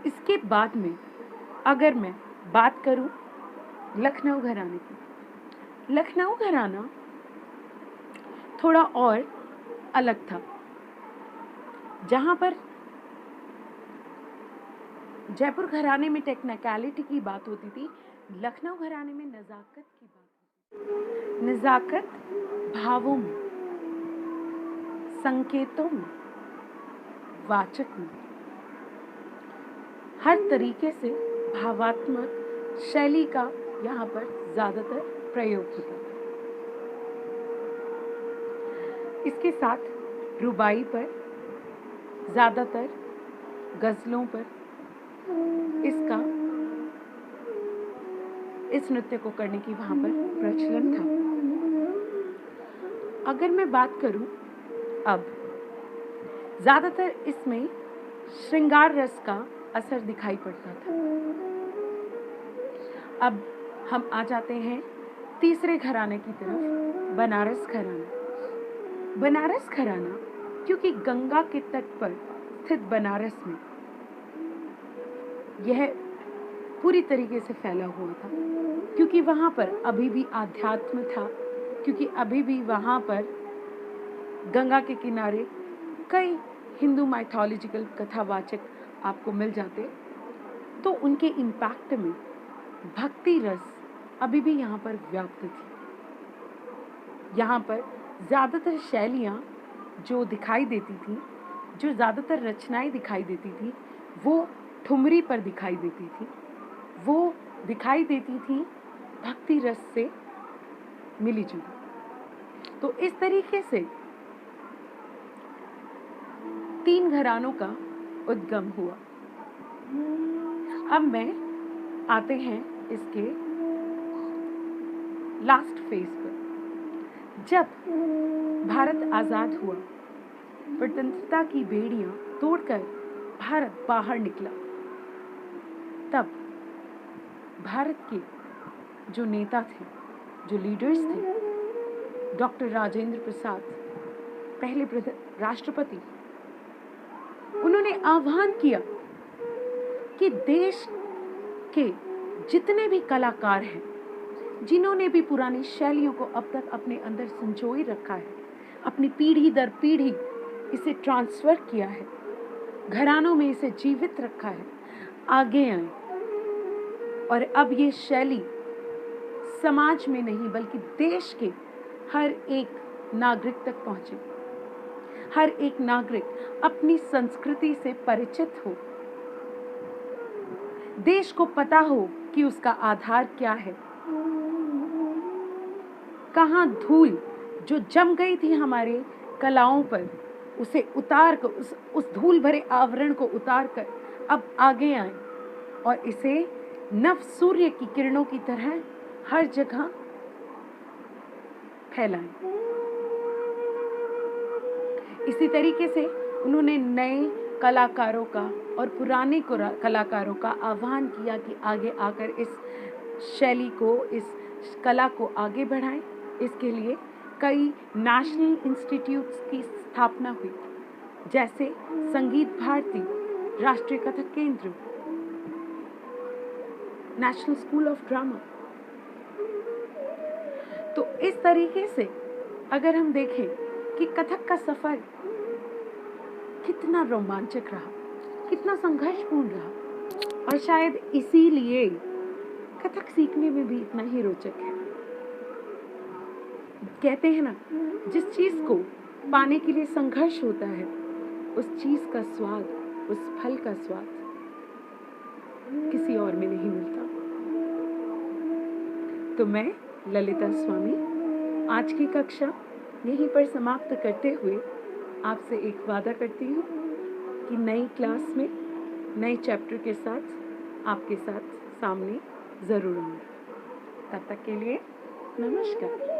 इसके बाद में अगर मैं बात करूं लखनऊ घराने की, लखनऊ घराना थोड़ा और अलग था। जहां पर जयपुर घराने में टेक्निकलिटी की बात होती थी, लखनऊ घराने में नज़ाकत की बात होती थी। नज़ाकत भावों में, संकेतों में, वाचक में, हर तरीके से भावात्मक शैली का यहाँ पर ज़्यादातर प्रयोग होता है। इसके साथ रुबाई पर, ज़्यादातर गज़लों पर इस नृत्य को करने की वहाँ पर प्रचलन था। अगर मैं बात करूं अब, ज़्यादातर इसमें श्रृंगार रस का असर दिखाई पड़ता था। अब हम आ जाते हैं तीसरे घराने की तरफ, बनारस घराना। बनारस घराना क्योंकि गंगा के तट पर स्थित बनारस में यह पूरी तरीके से फैला हुआ था, क्योंकि वहाँ पर अभी भी आध्यात्म था, क्योंकि अभी भी वहाँ पर गंगा के किनारे कई हिंदू माइथोलॉजिकल कथावाचक आपको मिल जाते, तो उनके इम्पैक्ट में भक्ति रस अभी भी यहाँ पर व्याप्त थी। यहाँ पर ज़्यादातर शैलियाँ जो दिखाई देती थी, जो ज़्यादातर रचनाएं दिखाई देती थी, वो ठुमरी पर दिखाई देती थी, वो दिखाई देती थी भक्ति रस से मिली जुली। तो इस तरीके से 3 घरानों का उद्गम हुआ। अब मैं आते हैं इसके लास्ट फेज पर। जब भारत आज़ाद हुआ, स्वतंत्रता की बेड़ियां तोड़कर भारत बाहर निकला, तब भारत के जो नेता थे, जो लीडर्स थे, डॉक्टर राजेंद्र प्रसाद पहले राष्ट्रपति, उन्होंने आह्वान किया कि देश के जितने भी कलाकार हैं, जिन्होंने भी पुरानी शैलियों को अब तक अपने अंदर संजोए रखा है, अपनी पीढ़ी दर पीढ़ी इसे ट्रांसफर किया है, घरानों में इसे जीवित रखा है, आगे आए और अब ये शैली समाज में नहीं बल्कि देश के हर एक नागरिक तक पहुंचे, हर एक नागरिक अपनी संस्कृति से परिचित हो, देश को पता हो कि उसका आधार क्या है, कहाँ धूल जो जम गई थी हमारे कलाओं पर, उसे उतार कर, उस धूल भरे आवरण को उतार कर अब आगे आए और इसे नव सूर्य की किरणों की तरह हर जगह फैलाएं। इसी तरीके से उन्होंने नए कलाकारों का और पुराने कलाकारों का आह्वान किया कि आगे आकर इस शैली को, इस कला को आगे बढ़ाएं। इसके लिए कई नेशनल इंस्टीट्यूट्स की स्थापना हुई, जैसे संगीत भारती, राष्ट्रीय कथक केंद्र, नेशनल स्कूल ऑफ ड्रामा। तो इस तरीके से अगर हम देखें कि कथक का सफर कितना रोमांचक रहा, कितना संघर्षपूर्ण रहा, और शायद इसीलिए कथक सीखने में भी इतना ही रोचक है। कहते हैं ना, जिस चीज को पाने के लिए संघर्ष होता है, उस चीज का स्वाद, उस फल का स्वाद किसी और में नहीं मिलता। तो मैं ललिता स्वामी आज की कक्षा यहीं पर समाप्त करते हुए आपसे एक वादा करती हूँ कि नई क्लास में नए चैप्टर के साथ आपके साथ सामने ज़रूर आऊँगी। तब तक के लिए नमस्कार।